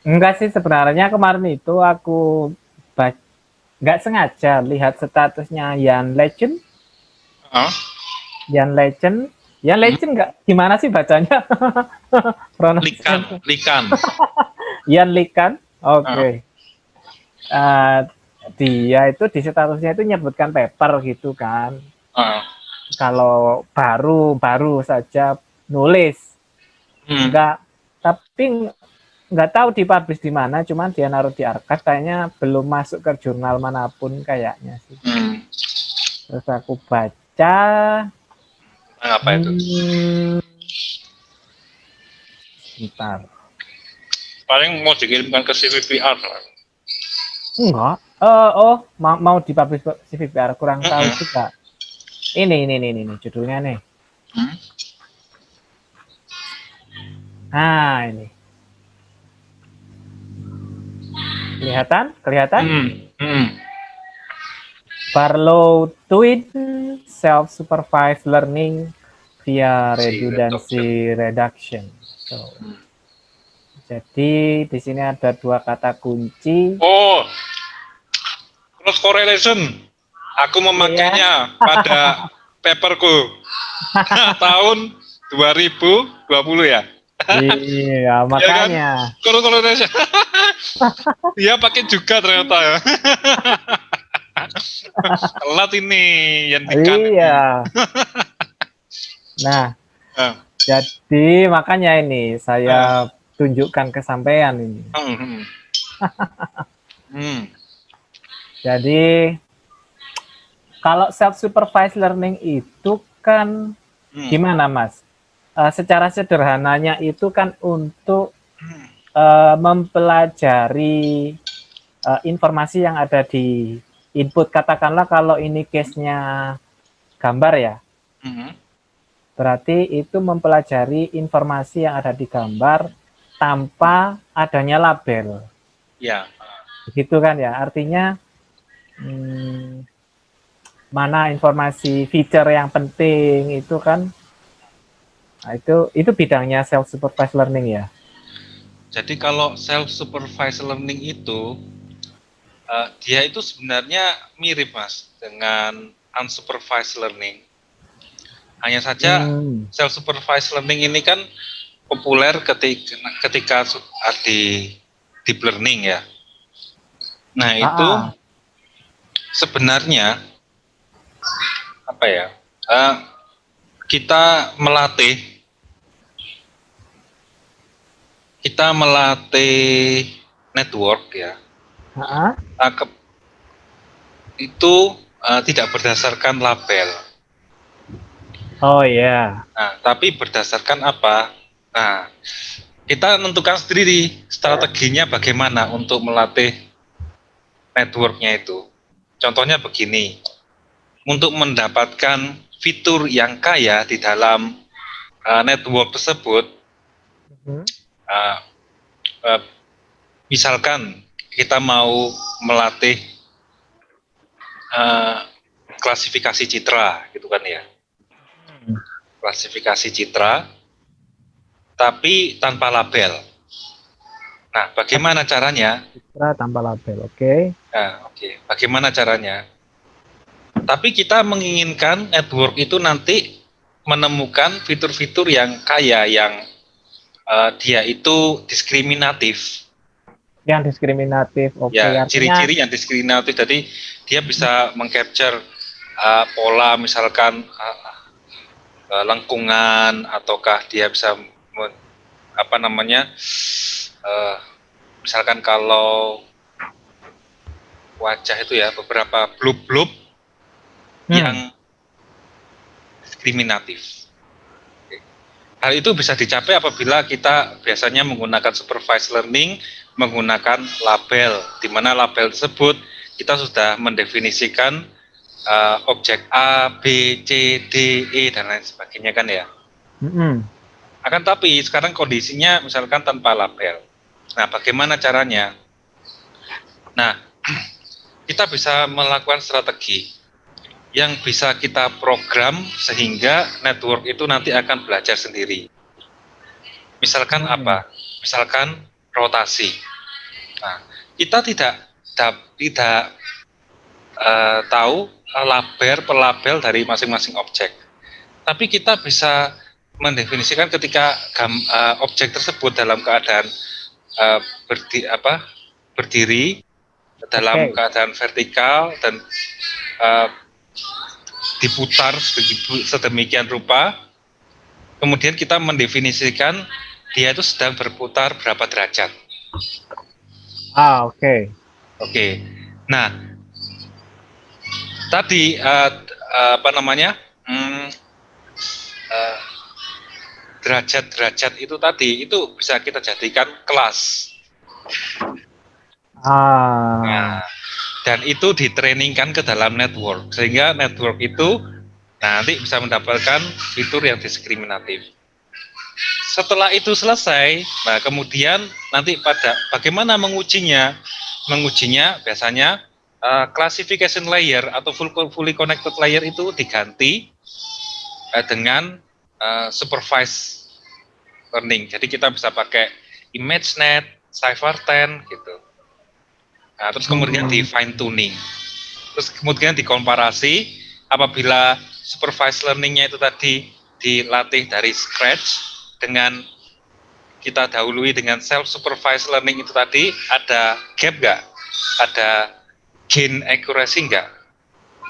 Enggak sih sebenarnya kemarin itu aku nggak sengaja lihat statusnya Heeh. Yan Legend, Yan Hmm. Legend nggak gimana sih bacanya? Likan, Pronunciation. likan. Yan Likan, oke. Heeh. Okay. Dia itu di statusnya itu nyebutkan paper gitu kan. Heeh. Kalau baru saja nulis, Hmm. enggak, tapi nggak tahu dipublish di mana, cuman dia naruh di archive, kayaknya belum masuk ke jurnal manapun kayaknya sih. Hmm. Terus aku baca, Apa itu? sebentar, Paling mau dikirimkan ke CVPR. enggak, mau dipublish CVPR, kurang tahu Heeh. juga. Ini judulnya nih. Hmm. Nah ini, kelihatan? Hmm. Hmm. Barlow Twin Self-Supervised Learning via Si reduction. Redundancy Reduction. So, jadi di sini ada dua kata kunci. Oh, cross correlation. Aku Iya. memakainya pada paperku tahun 2020 ya. Iya, Ya kan? makanya. Cross correlation. Dia pakai juga ternyata ya. Telat ini yang ikan ini. Iya. Nah, Ah, jadi makanya ini ah, saya tunjukkan ke sampean ini. hmm. Hmm. Jadi kalau self supervised learning itu kan Hmm. gimana, Mas? Secara sederhananya itu kan untuk mempelajari informasi yang ada di input. Katakanlah kalau ini case-nya gambar ya, Hmm. berarti itu mempelajari informasi yang ada di gambar tanpa adanya label. Ya. Begitu kan ya, artinya mana informasi feature yang penting itu kan, nah itu bidangnya self supervised learning ya. Jadi kalau self supervised learning itu dia itu sebenarnya mirip Mas dengan unsupervised learning. Hanya saja self supervised learning ini kan populer ketika di deep learning ya. Nah, itu sebenarnya apa ya? Kita melatih network ya. Itu tidak berdasarkan label. Oh ya. Nah, tapi berdasarkan apa? Nah, kita menentukan sendiri strateginya bagaimana untuk melatih networknya itu. Contohnya begini, untuk mendapatkan fitur yang kaya di dalam network tersebut, uh, uh, misalkan kita mau melatih klasifikasi citra, gitu kan ya, klasifikasi citra, tapi tanpa label. Nah, bagaimana caranya? Citra tanpa label, oke. Nah, bagaimana caranya? Tapi kita menginginkan network itu nanti menemukan fitur-fitur yang kaya, yang dia itu diskriminatif. Yang diskriminatif, oke. Ya, Artinya, ciri-ciri yang diskriminatif. Jadi dia bisa mengcapture pola, misalkan lengkungan, ataukah dia bisa apa namanya, misalkan kalau wajah itu ya beberapa blub-blub yang diskriminatif. Hal itu bisa dicapai apabila kita biasanya menggunakan supervised learning, menggunakan label, di mana label tersebut kita sudah mendefinisikan objek A, B, C, D, E, dan lain sebagainya kan ya. Akan tapi sekarang kondisinya misalkan tanpa label. Nah, bagaimana caranya? Nah, kita bisa melakukan strategi yang bisa kita program sehingga network itu nanti akan belajar sendiri. Misalkan apa? Misalkan rotasi. Nah, kita tidak tahu label per label dari masing-masing objek. Tapi kita bisa mendefinisikan ketika objek tersebut dalam keadaan uh, berdiri dalam keadaan vertikal dan diputar sedemikian rupa, kemudian kita mendefinisikan dia itu sedang berputar berapa derajat. Oke. Nah, tadi derajat-derajat itu tadi itu bisa kita jadikan kelas. Nah, dan itu ditrainingkan ke dalam network sehingga network itu nanti bisa mendapatkan fitur yang diskriminatif. Setelah itu selesai, nah kemudian nanti pada bagaimana mengujinya? Mengujinya biasanya classification layer atau fully connected layer itu diganti dengan supervised learning. Jadi kita bisa pakai ImageNet, Cypher10 gitu. Nah, terus kemudian di fine tuning. Terus kemudian dikomparasi apabila supervised learningnya itu tadi dilatih dari scratch dengan kita dahului dengan self supervised learning itu tadi, ada gap nggak? Ada gain accuracy nggak?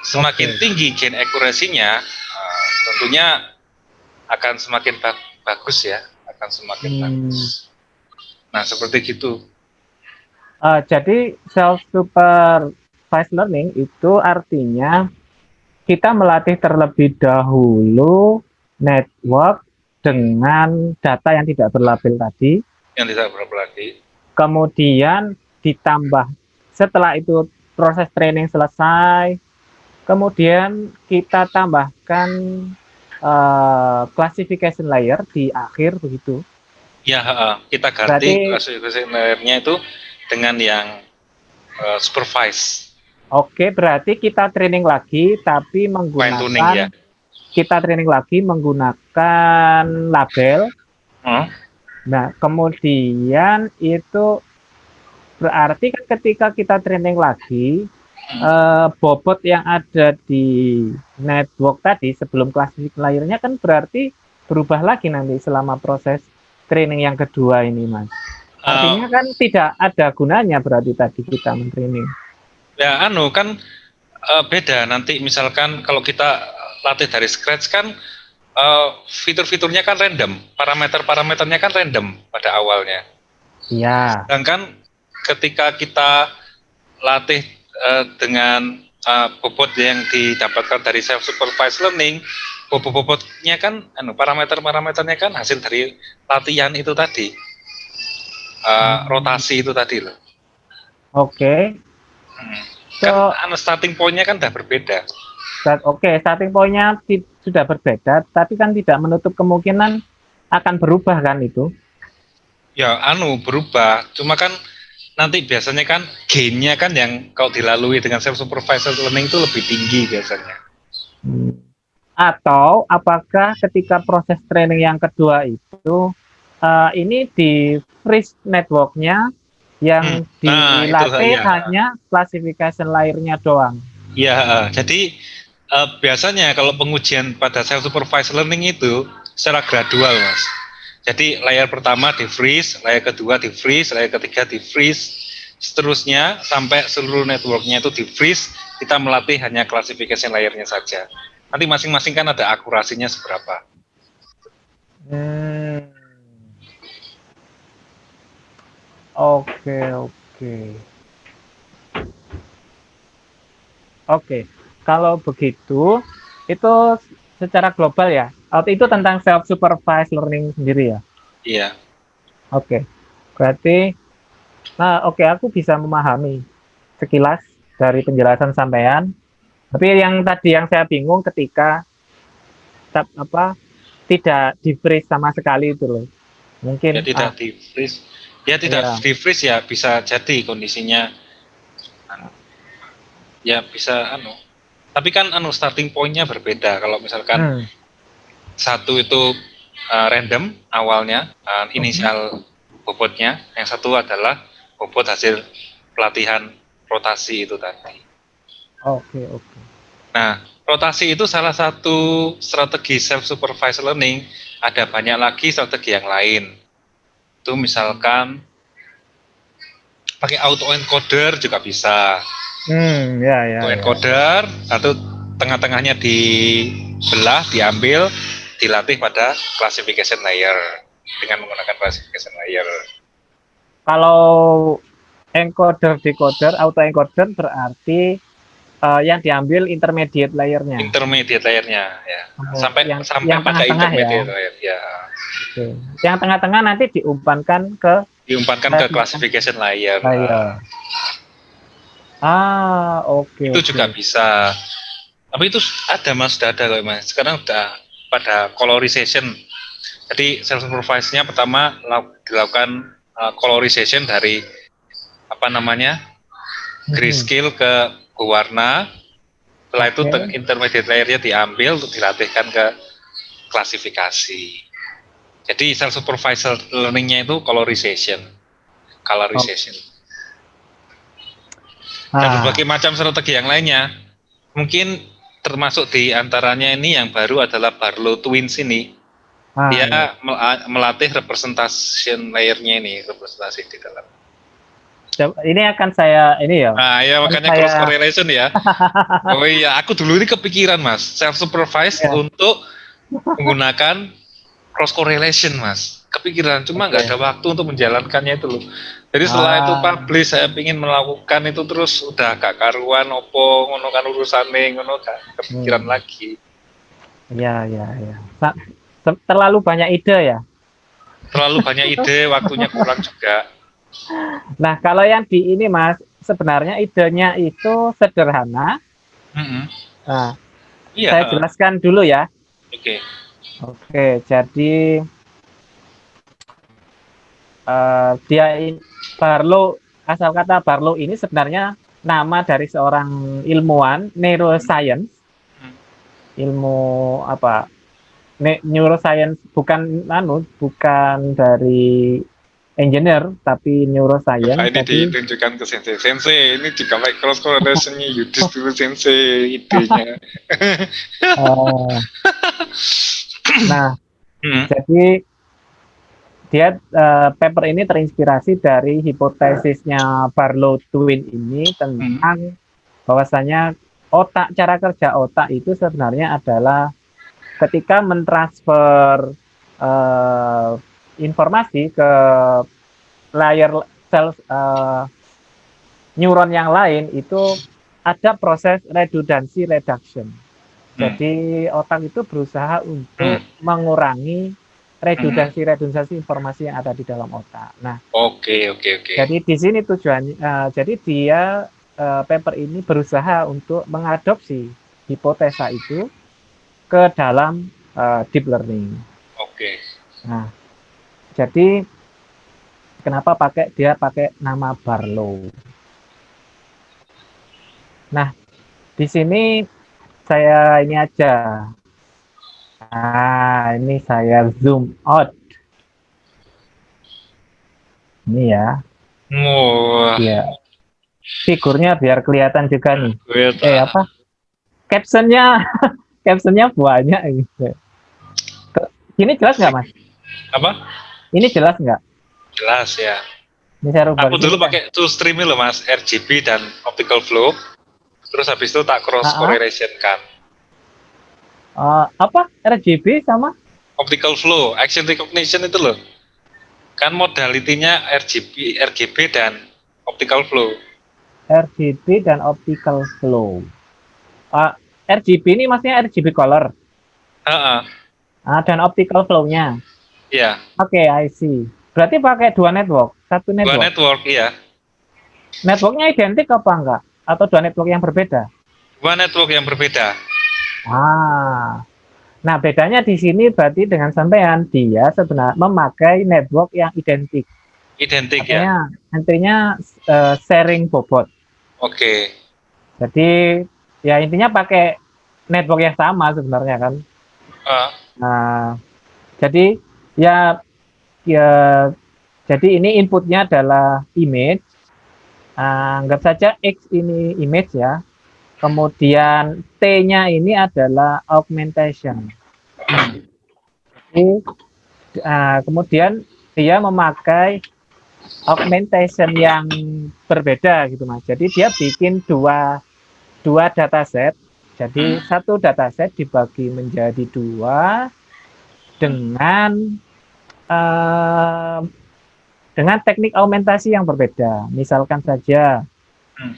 Semakin tinggi gain accuracy-nya, tentunya akan semakin bagus ya, akan semakin bagus. Nah, seperti gitu. Jadi self supervised learning itu artinya kita melatih terlebih dahulu network dengan data yang tidak berlabel tadi. Yang tidak berlabel tadi. Kemudian ditambah setelah itu proses training selesai, kemudian kita tambahkan classification layer di akhir begitu. Ya, kita ganti classification layernya itu dengan yang supervise. Oke, berarti kita training lagi tapi menggunakan kita training lagi menggunakan label. Nah, kemudian itu berarti kan ketika kita training lagi bobot yang ada di network tadi sebelum classification layernya kan berarti berubah lagi nanti selama proses training yang kedua ini, Mas. Artinya kan tidak ada gunanya berarti tadi kita mentraining. Ya, kan beda nanti misalkan kalau kita latih dari scratch kan fitur-fiturnya kan random, parameternya kan random pada awalnya. Iya. Sedangkan ketika kita latih dengan bobot yang didapatkan dari self supervised learning, bobotnya kan parameternya kan hasil dari latihan itu tadi. Rotasi itu tadi loh. Oke. Kan starting point-nya kan udah berbeda. Starting point-nya sudah berbeda, tapi kan tidak menutup kemungkinan akan berubah kan itu? Ya, berubah. Cuma kan nanti biasanya kan gain-nya kan yang kalau dilalui dengan self supervised learning itu lebih tinggi biasanya. Atau apakah ketika proses training yang kedua itu ini di freeze network-nya yang dilatih hanya classification layer-nya doang? Ya, jadi biasanya kalau pengujian pada self supervised learning itu secara gradual, Mas. Jadi layer pertama di freeze, layer kedua di freeze, layer ketiga di freeze, seterusnya sampai seluruh networknya itu di freeze. Kita melatih hanya classification layernya saja. Nanti masing-masing kan ada akurasinya seberapa. Oke. Kalau begitu, itu secara global ya? Itu tentang self supervised learning sendiri ya? Iya. Oke. Berarti, aku bisa memahami sekilas dari penjelasan sampean. Tapi yang tadi yang saya bingung ketika tidak di freeze sama sekali itu loh. Mungkin ya tidak di freeze. Ya tidak di freeze ya bisa jadi kondisinya. Ya bisa Tapi kan starting point-nya berbeda. Kalau misalkan satu itu random awalnya, inisial bobotnya, yang satu adalah bobot hasil pelatihan rotasi itu tadi. Oke. Nah, rotasi itu salah satu strategi self-supervised learning. Ada banyak lagi strategi yang lain. Itu misalkan pakai autoencoder juga bisa. Ya. Autoencoder atau tengah-tengahnya dibelah, diambil, dilatih pada classification layer dengan menggunakan classification layer. Kalau encoder decoder, autoencoder berarti yang diambil intermediate layernya. Intermediate layernya ya. Sampai yang pada tengah-tengah intermediate ya. layer ya. Oke. Yang tengah-tengah nanti diumpankan ke classification layer. Oke. Itu juga bisa. Tapi itu ada mas, sudah ada kok mas. Sekarang sudah pada colorization. Jadi self supervised-nya pertama dilakukan colorization dari grayscale ke warna. Setelah itu intermediate layer-nya diambil untuk dilatihkan ke klasifikasi. Jadi self supervised learning-nya itu colorization. Dan berbagai macam strategi yang lainnya. Mungkin termasuk di antaranya ini yang baru adalah Barlow Twins ini. Dia melatih representation layer-nya ini, representasi di dalam. Ini akan saya ini ya. Nah, ya makanya cross correlation ya. Oh iya, aku dulu ini kepikiran mas, self supervised untuk menggunakan cross correlation mas. Kepikiran, cuma nggak ada waktu untuk menjalankannya itu loh. Jadi setelah itu publish, saya ingin melakukan itu terus udah gak karuan opo, ngono kan urusane, ngono gak kepikiran lagi. Ya. Terlalu banyak ide ya. Terlalu banyak ide, waktunya kurang juga. Nah, kalau yang di ini mas, sebenarnya idenya itu sederhana. Nah, saya jelaskan dulu ya. Oke, jadi Barlow, asal kata Barlow ini sebenarnya nama dari seorang ilmuwan neuroscience. Ilmu apa? Neuroscience bukan dari engineer tapi neuroscience. Ini ditunjukkan ke sensei. Ini juga pakai cross correlation-nya Yudis dulu sensei idenya. Nah, jadi dia paper ini terinspirasi dari hipotesisnya Barlow Twin ini tentang bahwasanya cara kerja otak itu sebenarnya adalah ketika mentransfer informasi ke layer sel neuron yang lain itu ada proses redundancy reduction. Jadi otak itu berusaha untuk mengurangi redundansi informasi yang ada di dalam otak. Nah, oke. Jadi di sini tujuannya, jadi dia paper ini berusaha untuk mengadopsi hipotesa itu ke dalam deep learning. Nah, jadi kenapa dia pakai nama Barlow? Nah, di sini saya ini aja. Ini saya zoom out. Ini ya. Ya. Figurnya biar kelihatan juga nih. Captionnya banyak gitu. Ini jelas nggak mas? Apa? Ini jelas nggak? Jelas ya. Ini saya rubah. Aku dulu pakai two stream loh mas, RGB dan optical flow. Terus habis itu tak cross correlation kan. Apa? RGB sama? Optical flow, action recognition itu loh. Kan modalitinya RGB dan optical flow. RGB dan optical flow. RGB ini maksudnya RGB color. Dan optical flow-nya. Iya. Oke, I see. Berarti pakai dua network, satu network. Dua network, iya. Networknya identik apa enggak? Atau dua network yang berbeda? Dua network yang berbeda. Nah bedanya di sini berarti dengan sampean dia sebenarnya memakai network yang identik. Identik ya. Intinya sharing bobot. Oke. Jadi ya intinya pakai network yang sama sebenarnya kan. Nah, jadi ya Jadi ini inputnya adalah image. Anggap saja X ini image ya. Kemudian T-nya ini adalah augmentation. Kemudian dia memakai augmentation yang berbeda gitu Mas. Jadi dia bikin dua dataset. Jadi satu dataset dibagi menjadi dua dengan teknik augmentasi yang berbeda. Misalkan saja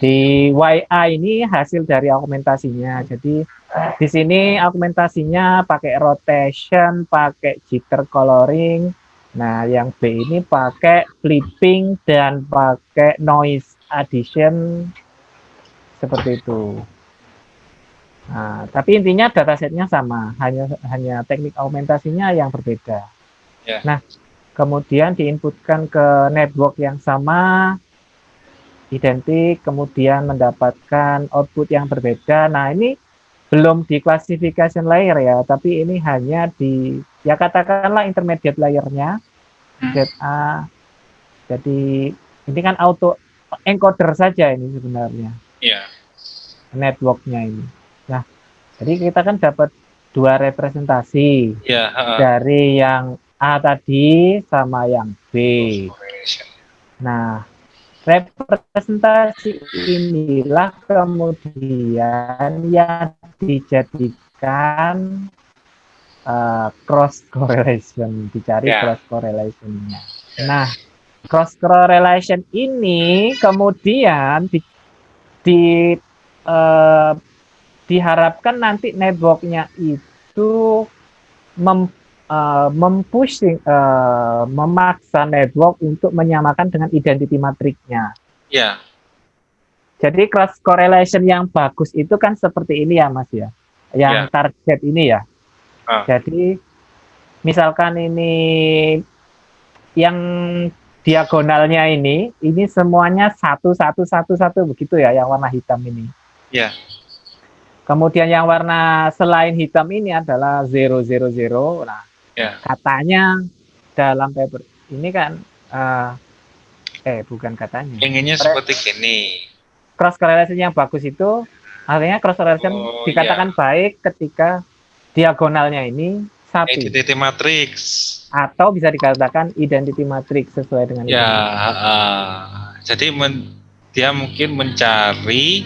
di YA ini hasil dari augmentasinya. Jadi di sini augmentasinya pakai rotation, pakai jitter coloring. Nah, yang B ini pakai flipping dan pakai noise addition seperti itu. Nah, tapi intinya datasetnya sama, hanya teknik augmentasinya yang berbeda. Yeah. Nah, kemudian diinputkan ke network yang sama, identik, kemudian mendapatkan output yang berbeda. Nah, ini belum di classification layer ya, tapi ini hanya di, ya katakanlah intermediate layernya, ZA. Jadi ini kan auto encoder saja ini sebenarnya. Yeah. Networknya ini. Nah, jadi kita kan dapat dua representasi dari yang A tadi sama yang B. Nah, representasi inilah kemudian yang dijadikan cross correlation, dicari cross correlationnya. Nah, cross correlation ini kemudian diharapkan nanti networknya itu memaksa network untuk menyamakan dengan identity matrixnya. Ya. Jadi cross correlation yang bagus itu kan seperti ini ya Mas ya, yang target ini ya. Jadi misalkan ini yang diagonalnya ini semuanya satu begitu ya, yang warna hitam ini. Ya. Kemudian yang warna selain hitam ini adalah 000. Nah, katanya dalam paper ini kan bukan katanya. Inginnya seperti gini. Cross correlation yang bagus itu artinya cross correlation dikatakan baik ketika diagonalnya ini satu. Identity matrix. Atau bisa dikatakan identity matrix sesuai dengan ya. Jadi dia mungkin mencari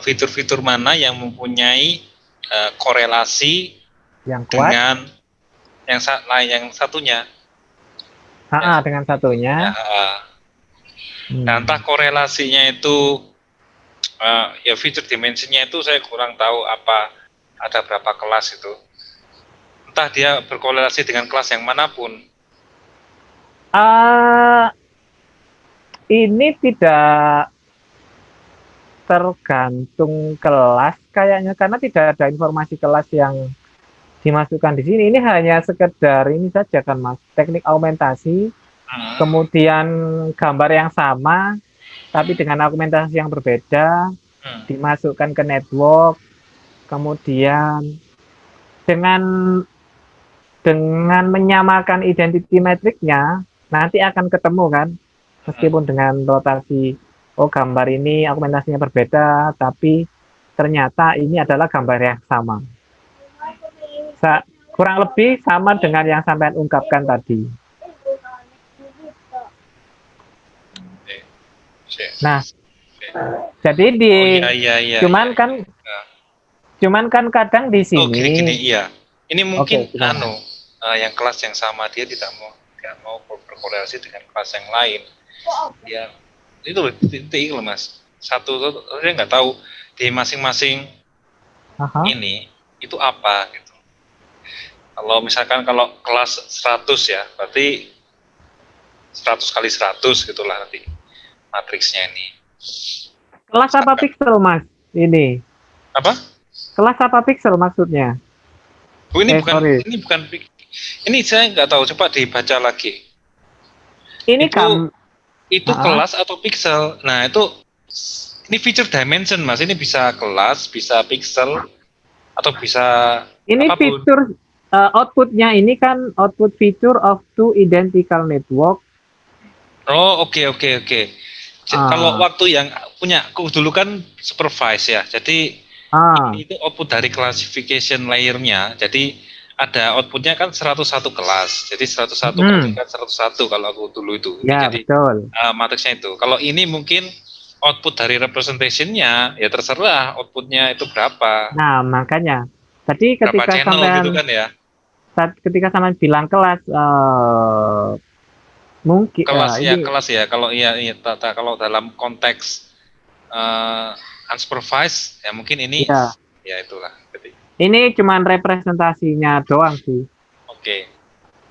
fitur-fitur mana yang mempunyai korelasi yang kuat dengan yang satunya. Dengan satunya. Nah, entah korelasinya itu ya fitur dimensinya itu saya kurang tahu apa ada berapa kelas itu. Entah dia berkorelasi dengan kelas yang manapun. Ini tidak tergantung kelas kayaknya, karena tidak ada informasi kelas yang dimasukkan di sini. Ini hanya sekedar ini saja kan Mas, teknik augmentasi, kemudian gambar yang sama tapi dengan augmentasi yang berbeda, dimasukkan ke network, kemudian dengan menyamakan identity matrixnya nanti akan ketemu kan, meskipun dengan rotasi gambar ini augmentasinya berbeda, tapi ternyata ini adalah gambar yang sama. Kurang lebih sama dengan yang sampean ungkapkan tadi. Nah, jadi cuman kan kadang di sini. Gini, iya. Ini mungkin yang kelas yang sama dia tidak mau berkorelasi dengan kelas yang lain. Dia itu titik loh Mas. Satu saya nggak tahu di masing-masing ini itu apa gitu. Kalau misalkan kalau kelas 100 ya, berarti 100 kali 100 gitulah nanti matriksnya ini. Kelas apa pixel Mas? Ini. Apa? Kelas apa pixel maksudnya? Ini bukan ini saya nggak tahu, coba dibaca lagi. Ini itu kelas atau pixel. Nah, ini feature dimension Mas. Ini bisa kelas, bisa pixel, atau bisa ini apapun. Fitur outputnya ini kan output feature of two identical network Oh, oke, oke, oke. Kalau waktu yang punya aku dulu kan supervise ya. Jadi ini itu output dari classification layer-nya. Jadi ada outputnya kan 101 kelas. Jadi 101 kali kan 101 kalau aku dulu itu. Ya, Jadi betul. matriksnya itu. Kalau ini mungkin output dari representation-nya ya terserah outputnya itu berapa. Nah, makanya tadi Berapa ketika channel gitu sampean kan ya. ketika sampean bilang kelas mungkin Kelas ya, ini kelas ya. Kalau kalau dalam konteks unsupervised ya mungkin ini ya ya itulah. ini cuman representasinya doang sih. Oke.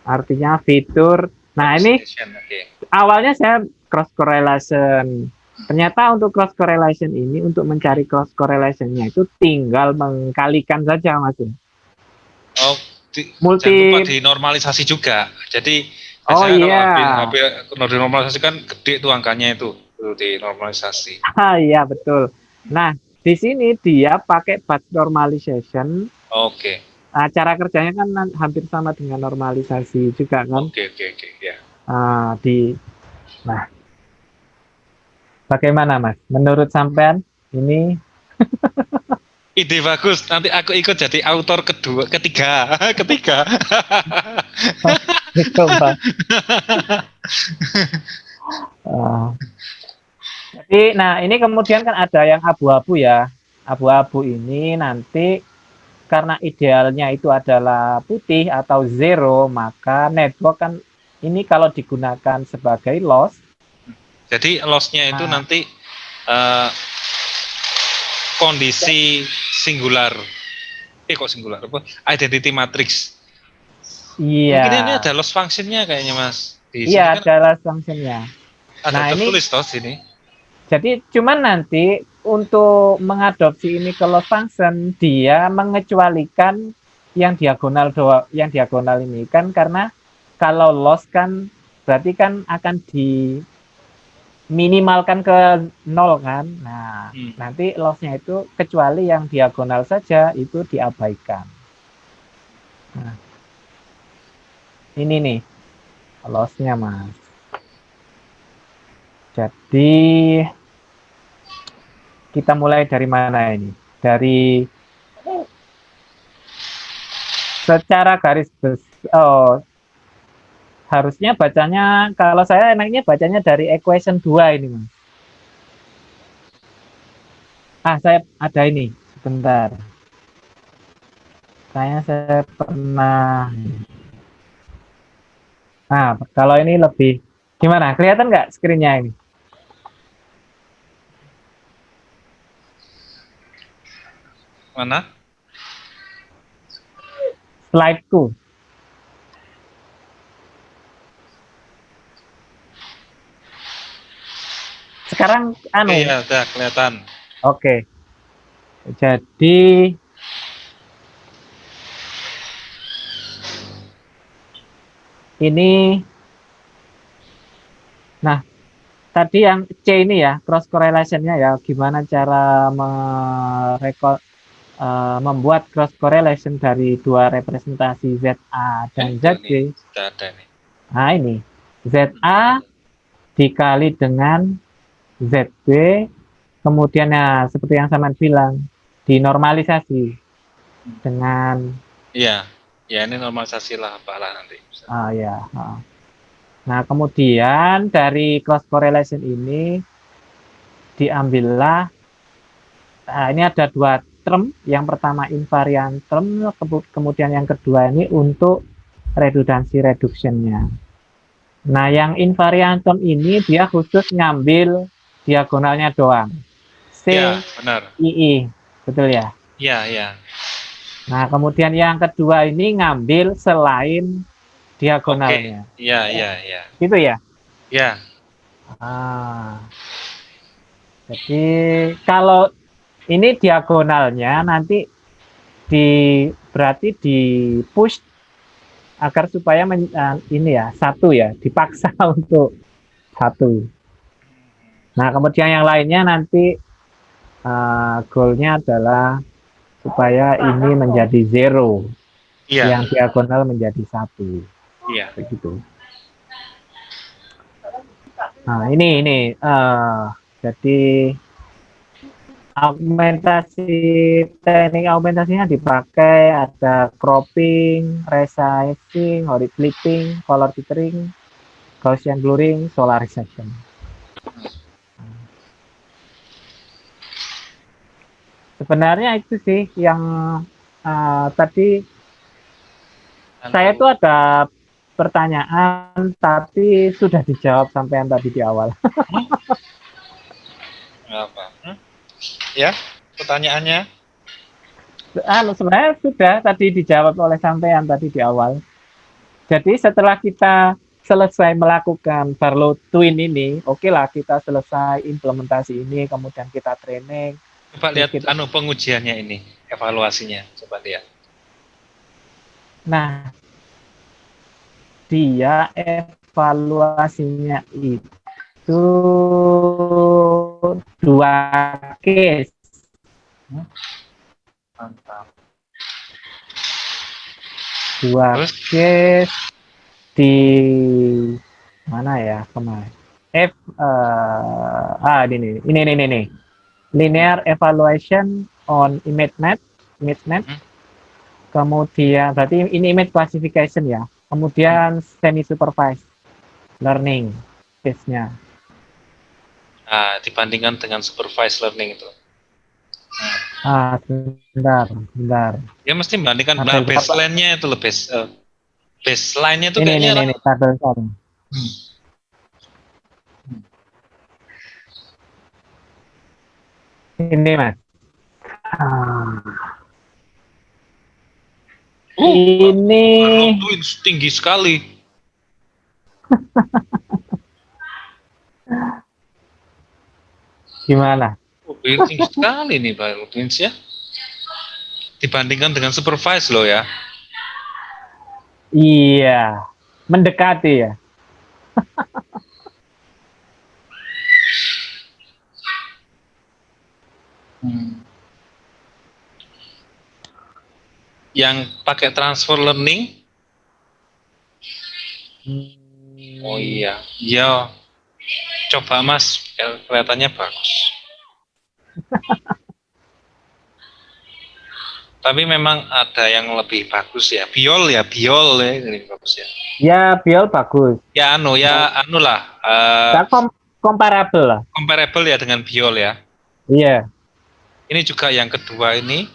Artinya fitur. Nah, ini Representation, oke. awalnya saya cross correlation. Ternyata untuk cross correlation ini, untuk mencari cross correlationnya itu tinggal mengkalikan saja, Mas. Oh, jangan lupa Multi. dinormalisasi juga. Jadi Oh biasanya kalau iya. habis dinormalisasi kan gede tuh angkanya itu dinormalisasi. Ah iya, betul. Nah, di sini dia pakai batch normalization. Oke. Nah, cara kerjanya kan hampir sama dengan normalisasi juga kan. Oke, oke, oke, ya. Nah, bagaimana Mas? Menurut sampean ini Ide bagus. Nanti aku ikut jadi autor ketiga, ketiga. dicoba. Jadi, nah ini kemudian kan ada yang abu-abu ya. Abu-abu ini nanti karena idealnya itu adalah putih atau zero, maka network kan ini kalau digunakan sebagai loss. Jadi loss-nya itu nanti kondisi singular. Kok singular apa? Identity matrix. Iya. Mungkin ini ada loss function-nya kayaknya, Mas. Di sini Iya, kan ada loss function-nya. ada Nah, ini tertulis toh sini. jadi cuman nanti untuk mengadopsi ini ke loss function, dia mengecualikan yang diagonal ini kan, karena kalau loss kan berarti kan akan diminimalkan ke nol kan. Nah, nanti loss-nya itu kecuali yang diagonal saja itu diabaikan. Nah, ini nih loss-nya, Mas. Jadi kita mulai dari mana ini? Dari secara garis besar, harusnya bacanya, kalau saya enaknya bacanya dari equation 2 ini, Mas. Saya ada ini, sebentar. Saya pernah. Nah, kalau ini lebih, gimana? Kelihatan nggak screen-nya ini? Mana? Slide-ku. Sekarang Iya, udah kelihatan. Oke. Jadi ini, nah tadi yang C ini ya, cross correlation-nya ya, gimana cara membuat cross correlation dari dua representasi ZA dan ZB. Nah ini, ZA dikali dengan ZB, kemudian ya seperti yang saya bilang, dinormalisasi dengan iya, ya ini normalisasi lah apalah nanti. Ya. Nah, kemudian dari cross correlation ini diambillah, ini ada dua term, yang pertama invariant term, kemudian yang kedua ini untuk redundancy reduction-nya. Nah, yang invariant term ini dia khusus ngambil diagonalnya doang. Ya, benar. CII, betul ya? Iya, iya. Nah, kemudian yang kedua ini ngambil selain diagonalnya. Iya, iya, iya. Gitu ya? Ya. Jadi kalau ini diagonalnya nanti berarti di push agar supaya ini ya satu ya, dipaksa untuk satu. Nah, kemudian yang lainnya nanti goalnya adalah supaya ini menjadi zero, yang diagonal menjadi satu. Iya. Begitu. Nah, ini jadi teknik augmentasinya dipakai ada cropping, resizing, horizontal clipping, color filtering, Gaussian blurring, solarization. Sebenarnya itu sih yang tadi saya tuh ada pertanyaan tapi sudah dijawab sampai tadi di awal. Apa? Ya, pertanyaannya? Sebenarnya sudah tadi dijawab oleh sampean tadi di awal. Jadi setelah kita selesai melakukan Barlow Twin ini, oke lah kita selesai implementasi ini, kemudian kita training. Coba lihat pengujiannya ini, evaluasinya. Coba lihat. Nah, dia evaluasinya itu 2 case. Mantap. 2 case di mana ya kemarin? Ini linear evaluation on ImageNet. Kemudian berarti ini image classification ya. Kemudian semi supervised learning case-nya. Nah, dibandingkan dengan supervised learning itu. Bentar. Ya mesti membandingkan baseline-nya itu lebih baseline-nya itu kayaknya ini tabel sorry. Ini Mas. Ini tinggi sekali. Gimana? Tinggi sekali nih Pak Twins ya. Dibandingkan dengan supervise loh ya. Iya, mendekati ya. Yang pakai transfer learning. Oh iya, ya. Coba Mas, kelihatannya bagus. Tapi memang ada yang lebih bagus ya. Biol ya lebih bagus ya. Ya, Biol bagus. Ya anu lah. Comparable lah. Comparable ya dengan Biol ya. Iya. Ini juga yang kedua ini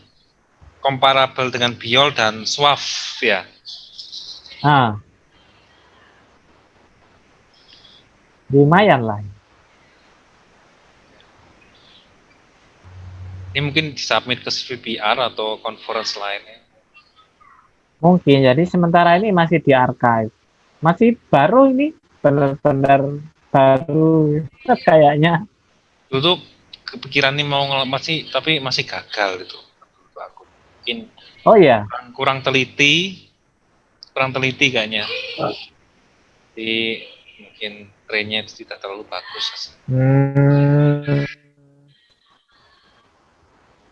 comparable dengan Biol dan SWAF ya. Lumayan lah. Ini mungkin disubmit ke VPR atau conference lainnya. Mungkin, jadi sementara ini masih di archive. Masih baru ini, benar-benar baru kayaknya. Dulu tuh kepikiran nih mau tapi masih gagal gitu. Mungkin oh ya kurang teliti kayaknya. Jadi mungkin trennya tidak terlalu bagus.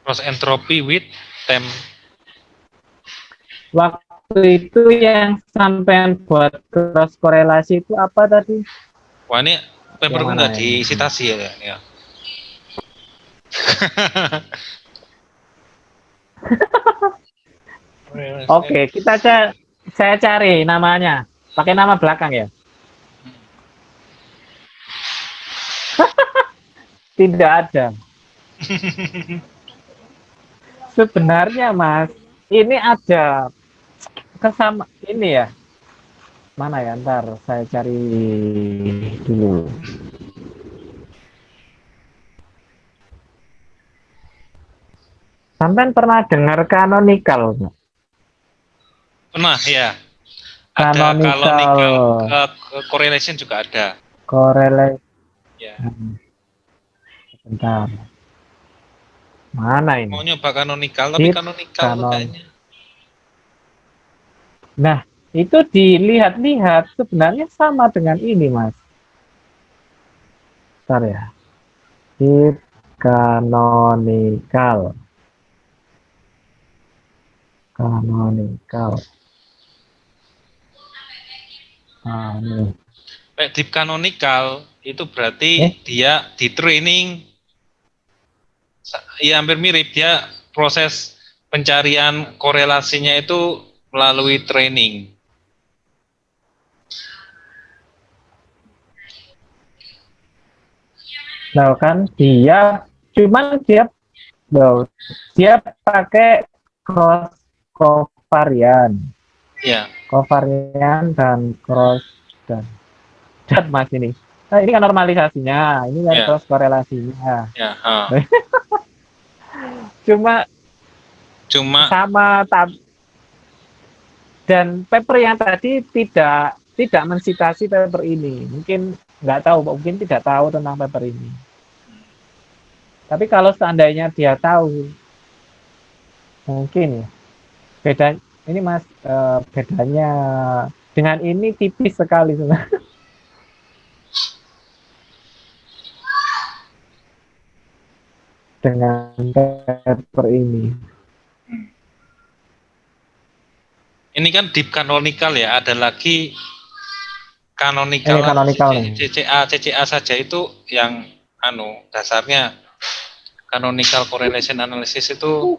Cross entropy with temp. Waktu itu yang sampean buat cross korelasi itu apa tadi? Wah ini paperku nggak disitasi ya. Oke, saya cari namanya. Pakai nama belakang ya? Tidak ada. Sebenarnya Mas, ini ada kesama ini ya. Mana ya? Ntar saya cari dulu. Sampai pernah dengar canonical? Pernah ya. Ada canonical correlation juga ada. Correlation. Ya. Bentar. Mana ini? Mau nyoba canonical tapi canonical kayaknya. Nah, itu dilihat-lihat sebenarnya sama dengan ini, Mas. Bentar ya. Hit canonical. Canonical. Nah, ini. deep canonical itu berarti dia di training, ya hampir mirip, dia proses pencarian korelasinya itu melalui training. Nah kan dia pakai cross covarian. Ya. Covarian dan cross dan mas ini. Nah, ini kan normalisasinya, ini kan cross korelasinya. Ya. Cuma sama dan paper yang tadi tidak mensitasi paper ini. Mungkin nggak tahu, mungkin tidak tahu tentang paper ini. Tapi kalau seandainya dia tahu, mungkin ya. Beda ini mas, bedanya dengan ini tipis sekali sebenarnya. Dengan paper ini. Ini kan deep canonical ya, ada lagi canonical, CCA saja itu yang dasarnya canonical correlation analysis itu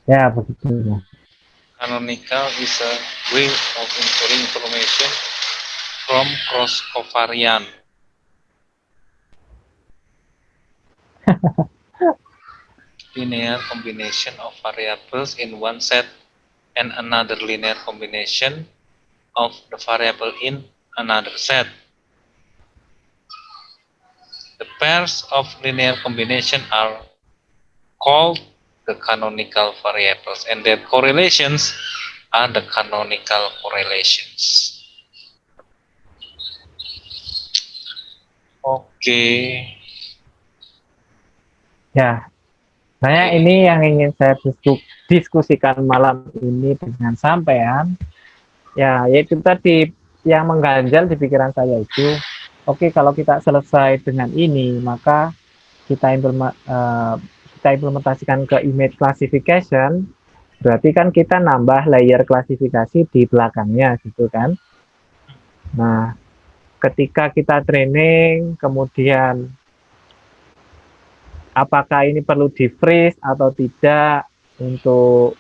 ya begitu. Canonical is a way of inferring information from cross covariant. Linear combination of variables in one set and another linear combination of the variable in another set. The pairs of linear combination are called the canonical variables, and their correlations are the canonical correlations. Oke. Ya, saya ini yang ingin saya diskusikan malam ini dengan sampean. Ya, yaitu tadi yang mengganjal di pikiran saya itu, oke, kalau kita selesai dengan ini, maka kita implementasikan ke image classification, berarti kan kita nambah layer klasifikasi di belakangnya gitu kan. Nah, ketika kita training, kemudian apakah ini perlu di freeze atau tidak untuk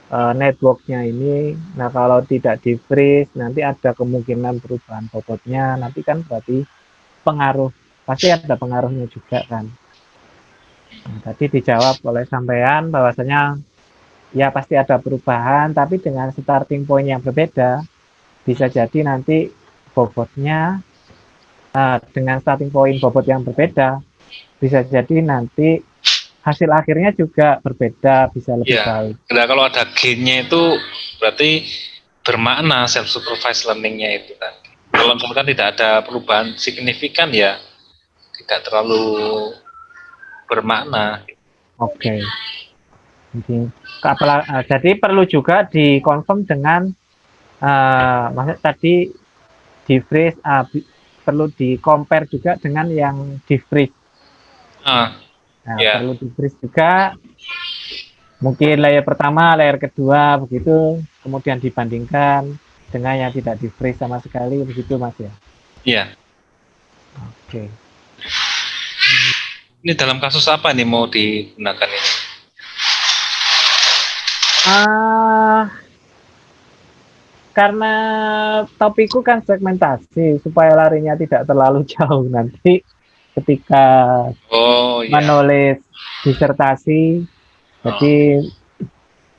networknya ini. Nah, kalau tidak di freeze, nanti ada kemungkinan perubahan bobotnya, nanti kan berarti pasti ada pengaruhnya juga kan. Nah, tadi dijawab oleh sampean bahwasanya ya pasti ada perubahan, tapi dengan starting point yang berbeda, bisa jadi nanti bobotnya dengan starting point bobot yang berbeda, bisa jadi nanti hasil akhirnya juga berbeda, bisa lebih baik. Nah, kalau ada gainnya itu berarti bermakna self supervised learningnya itu kan. Kalau misalkan tidak ada perubahan signifikan ya tidak terlalu bermakna. Oke. Jadi perlu juga dikonfirm dengan maksud tadi di freeze, perlu di compare juga dengan yang di freeze. Perlu di freeze juga, mungkin layer pertama, layer kedua begitu, kemudian dibandingkan dengan yang tidak di freeze sama sekali, begitu mas ya? Iya. Oke. Ini dalam kasus apa nih mau digunakan ini? Karena topikku kan segmentasi, supaya larinya tidak terlalu jauh nanti ketika menulis disertasi, jadi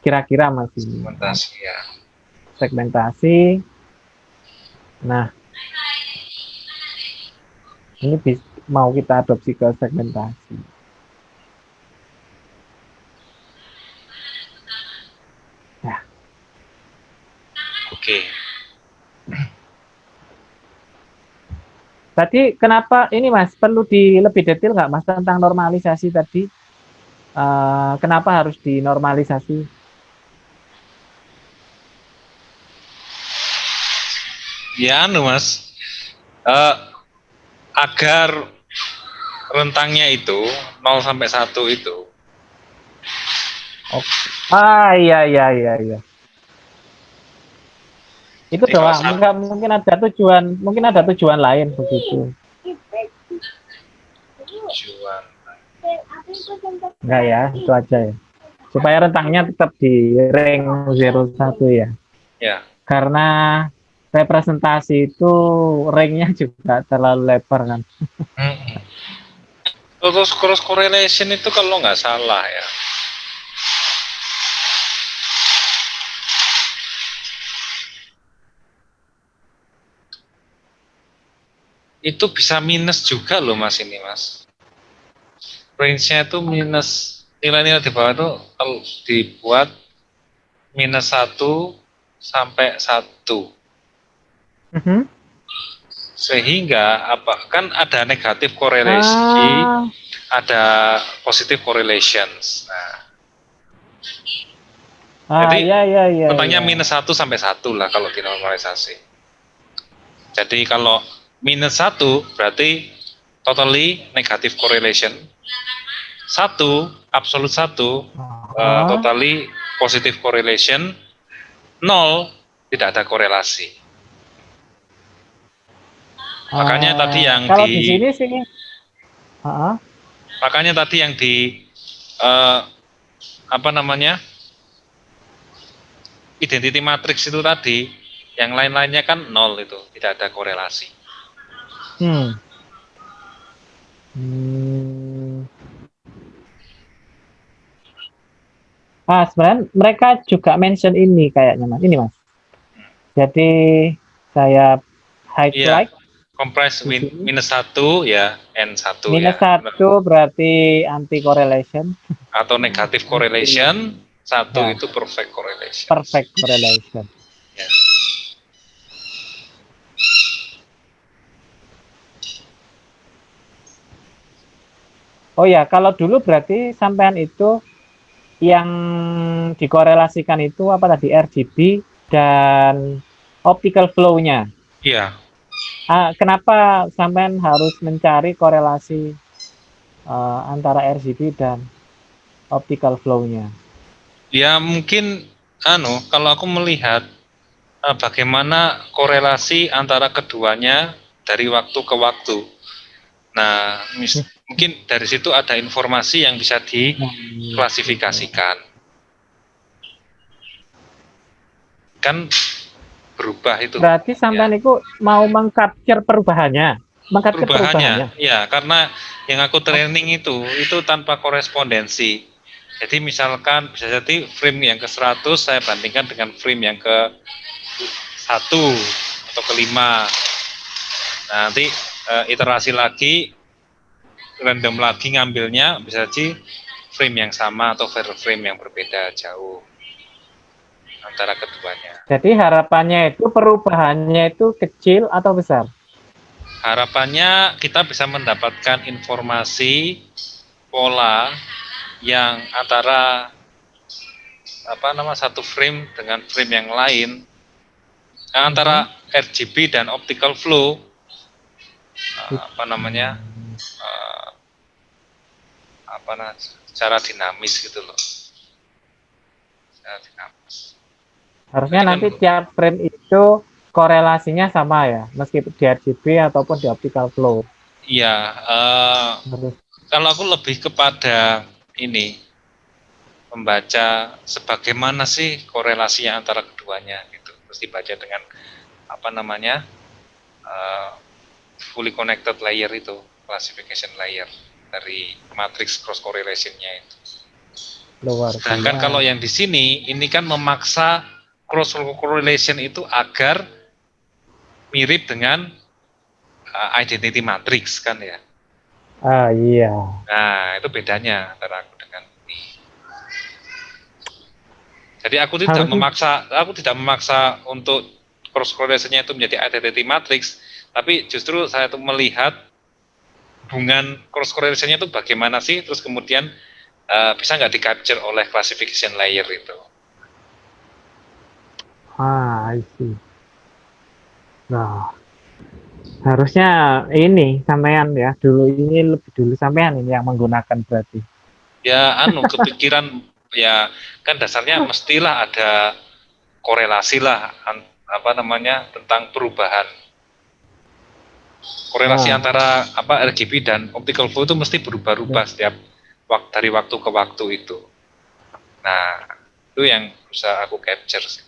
kira-kira masih segmentasi. Nah, ini mau kita adopsi ke segmentasi. Ya. Oke. Tadi kenapa ini mas perlu lebih detail nggak mas tentang normalisasi tadi? Kenapa harus dinormalisasi? Ya mas, agar rentangnya itu 0 sampai 1 itu. Oh. Iya. Itu Jadi kalau doang, enggak mungkin ada tujuan lain begitu. tujuan. Enggak ya, itu aja ya. Supaya rentangnya tetap di rank 01 ya. Ya. Karena representasi itu ranknya juga terlalu lebar kan. Terus cross correlation itu kalau nggak salah ya, itu bisa minus juga loh mas ini mas. Range-nya itu minus, nilai-nilai di bawah itu kalau dibuat minus 1 sampai 1. Sehingga apa kan ada negatif korelasi, ada positif correlations. Nah, jadi rentangnya minus 1 sampai 1 lah kalau dinormalisasi. Jadi kalau minus 1 berarti totally negative correlation. 1 absolute 1 totally positive correlation. 0 tidak ada korelasi. Makanya tadi yang kalau di sini sih makanya tadi yang di apa namanya, identity matrix itu tadi, yang lain-lainnya kan 0 itu, tidak ada korelasi. Sebenarnya mereka juga mention ini kayaknya mas, ini mas. Jadi saya highlight. Compress minus 1 ya, N1 minus ya. Minus 1 berarti anti correlation. Atau negatif correlation, 1 itu perfect correlation. Perfect correlation. Ya. Oh ya, kalau dulu berarti sampean itu yang dikorelasikan itu apa tadi, RGB dan optical flow-nya. Iya. Kenapa sampean harus mencari korelasi antara RGB dan optical flow-nya? Ya mungkin kalau aku melihat bagaimana korelasi antara keduanya dari waktu ke waktu. Nah, mungkin dari situ ada informasi yang bisa diklasifikasikan. Kan berubah itu. Berarti sampean itu mau mengcapture perubahannya. Perubahannya, ya, karena yang aku training itu tanpa korespondensi. Jadi misalkan bisa jadi frame yang ke 100 saya bandingkan dengan frame yang ke 1 atau ke 5. Nah, nanti iterasi lagi, random lagi ngambilnya, bisa jadi frame yang sama atau frame yang berbeda jauh antara keduanya. Jadi harapannya itu perubahannya itu kecil atau besar? Harapannya kita bisa mendapatkan informasi pola yang antara satu frame dengan frame yang lain, antara RGB dan optical flow, secara dinamis gitu loh. Harusnya nanti tiap frame itu korelasinya sama ya, meskipun di RGB ataupun di optical flow. Iya, kalau aku lebih kepada ini, membaca sebagaimana sih korelasinya antara keduanya gitu. Terus dibaca dengan fully connected layer itu, classification layer dari matrix cross correlation-nya itu. Sedangkan kalau yang di sini ini kan memaksa cross correlation itu agar mirip dengan identity matrix kan ya. Iya. Nah, itu bedanya antara aku dengan ini. Jadi aku tidak memaksa untuk cross correlation-nya itu menjadi identity matrix, tapi justru saya tuh melihat hubungan cross correlation-nya itu bagaimana sih, terus kemudian bisa nggak di-capture oleh classification layer itu. I see. Nah, Harusnya ini sampean ya, lebih dulu sampean ini yang menggunakan berarti. Ya kepikiran ya kan dasarnya mestilah ada korelasi lah tentang perubahan. Korelasi antara RGB dan optical flow itu mesti berubah-ubah setiap dari waktu ke waktu itu. Nah, itu yang bisa aku capture sih.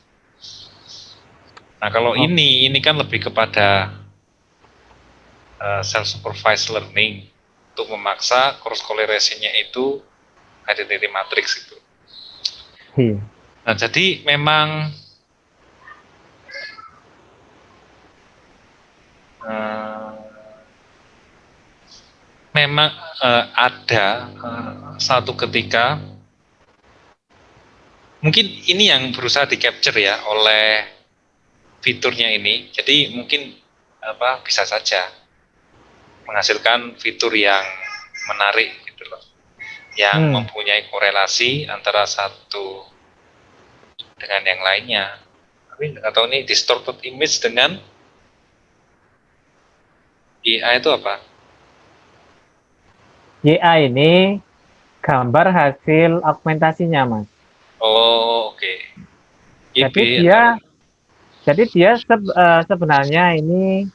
Nah, kalau ini kan lebih kepada self-supervised learning untuk memaksa cross correlation-nya itu identity matrix itu. Nah, jadi memang ada satu ketika mungkin ini yang berusaha di capture ya oleh fiturnya ini. Jadi mungkin bisa saja menghasilkan fitur yang menarik gitu loh, yang mempunyai korelasi antara satu dengan yang lainnya. Tapi nggak tahu ini distorted image dengan IA itu apa? IA ini gambar hasil augmentasinya, Mas. Oh, oke. Jadi dia sebenarnya ini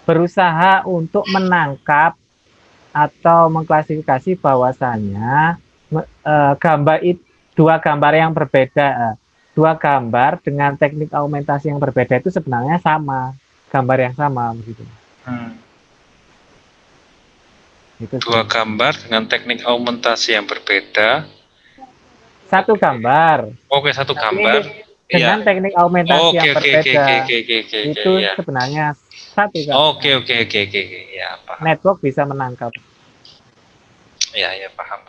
berusaha untuk menangkap atau mengklasifikasi bahwasannya dua gambar yang berbeda, dua gambar dengan teknik augmentasi yang berbeda itu sebenarnya sama, gambar yang sama begitu. Dua gambar dengan teknik augmentasi yang berbeda. Satu gambar. Oke, satu gambar. Dengan teknik augmentasi yang berbeda. Itu ya. sebenarnya satu gambar. Oke. Ya, paham. Network bisa menangkap. Ya, paham.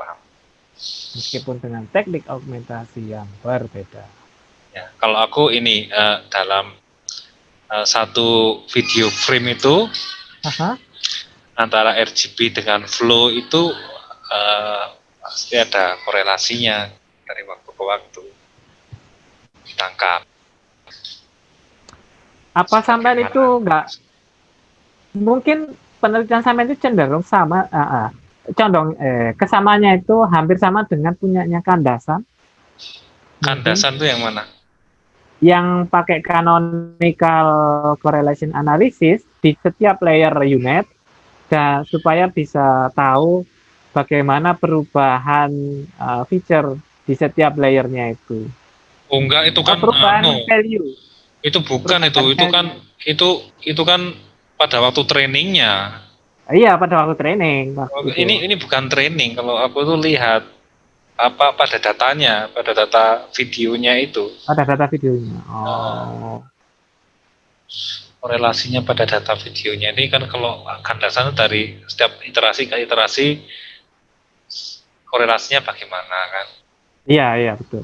Meskipun dengan teknik augmentasi yang berbeda. Ya, kalau aku ini dalam satu video frame itu antara RGB dengan flow itu pasti ada korelasinya dari waktu ke waktu ditangkap. Apa sampai itu enggak? Mungkin penelitian sampai itu cenderung sama, kesamanya itu hampir sama dengan punyanya Kandasan. Kandasan itu yang mana? Yang pakai canonical correlation analysis di setiap layer unit, dan supaya bisa tahu bagaimana perubahan feature di setiap layernya itu. Oh enggak, itu kan perubahan value. Itu bukan perubahan itu kan pada waktu trainingnya. Iya, pada waktu training. Ini bukan training. Kalau aku tuh lihat pada datanya, pada data videonya itu. Pada data videonya. Oh. Korelasinya pada data videonya ini kan kalau Kandasan dari setiap iterasi ke iterasi korelasinya bagaimana kan? Iya betul.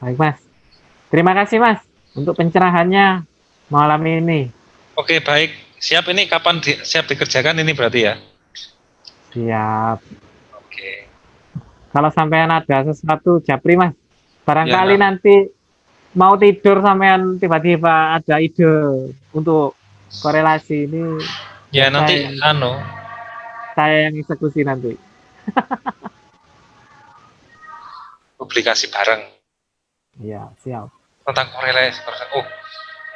Baik, Mas. Terima kasih, Mas, untuk pencerahannya malam ini. Oke, baik. Siap, ini kapan siap dikerjakan ini berarti ya? Siap. Oke. Kalau sampean ada sesuatu, japri, Mas. Barangkali nanti mau tidur sampean tiba-tiba ada ide untuk korelasi ini. Ya nanti saya yang eksekusi nanti. Publikasi bareng. Iya, siap. Tentang korelasi. Oh,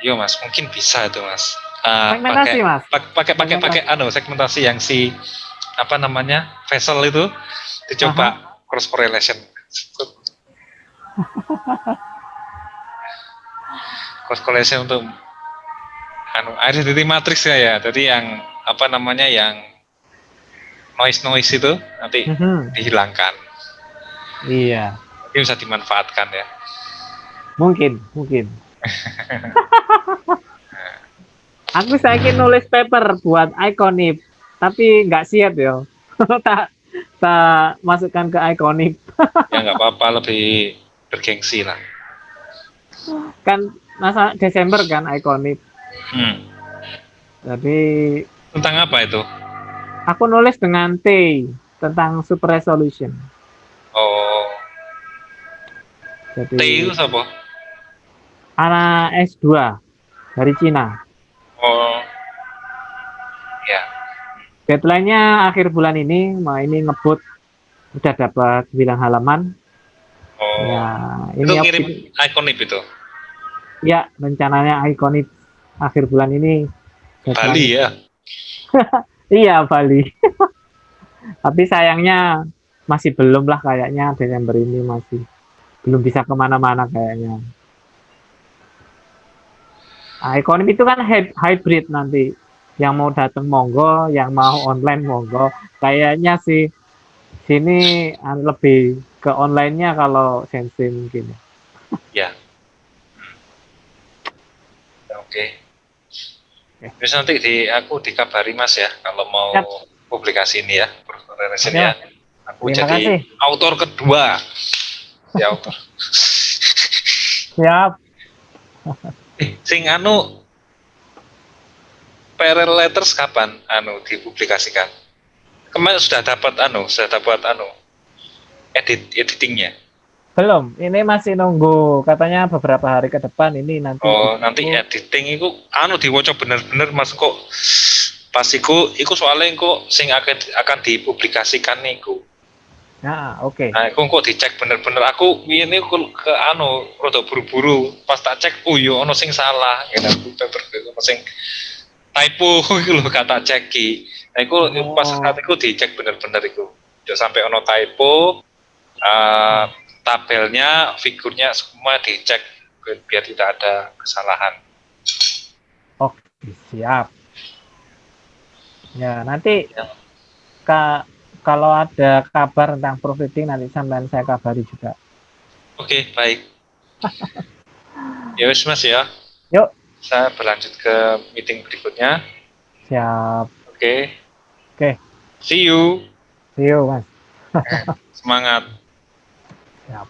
iya Mas, mungkin bisa itu Mas. Segmentasi, Mas. Pakai segmentasi yang vessel itu dicoba cross correlation. Cross correlation untuk identity matrix ya. Jadi yang yang noise itu nanti dihilangkan. Iya. Ini bisa dimanfaatkan ya. Mungkin. Aku saiki nulis paper buat Iconip, tapi nggak siap ya. tak masukkan ke Iconip. Ya nggak apa-apa, lebih bergengsi lah. Kan masa Desember kan Iconip. Jadi tentang apa itu? Aku nulis dengan T tentang super resolution. Oh. Jadi T itu apa? anak S2 dari Cina. Oh, ya. Deadline-nya akhir bulan ini, ini ngebut udah dapat 9 halaman. Ya, Oh, itu ini ngirim optimis. ikonip itu. Ya, rencananya ikonik akhir bulan ini deadline. Bali ya. Iya, Bali. Tapi sayangnya masih belum lah kayaknya Desember ini masih belum bisa kemana-mana kayaknya. Ikonik itu kan hybrid nanti. Yang mau datang monggo, yang mau online monggo. Kayaknya sih sini lebih ke online-nya kalau Sensi mungkin. Ya, oke. Oke. Terus nanti aku dikabari Mas ya kalau mau Siap. publikasi ini ya, Progression Oke, ya. Mas. Aku Terima jadi kasih. autor kedua. Si autor. Siap. Sing anu parallel letters kapan dipublikasikan? Kemarin sudah dapat editingnya. Belum, ini masih nunggu katanya beberapa hari ke depan ini nanti Oh, nanti itu. editing itu diwaca bener-bener Mas kok pas iku soalnya kok sing akan dipublikasikan niku. Nah, oke. Nah, aku kok dicek bener-bener aku ini ke rada buru-buru pas tak cek yo ono sing salah gitu aku paper ono sing typo iku lho kata ceki. Nah, iku pas saat Oh, iku dicek bener-bener iku. Yo sampai ono typo uh, tabelnya, figurnya semua dicek biar tidak ada kesalahan. oke, siap. Ya, nanti Ya. kalau ada kabar tentang profiting nanti sampai saya kabari juga. Oke, baik. Ya wis Mas ya. Yuk, Saya berlanjut ke meeting berikutnya. siap. Oke. Oke, See you. see you, Mas. Semangat. Siap.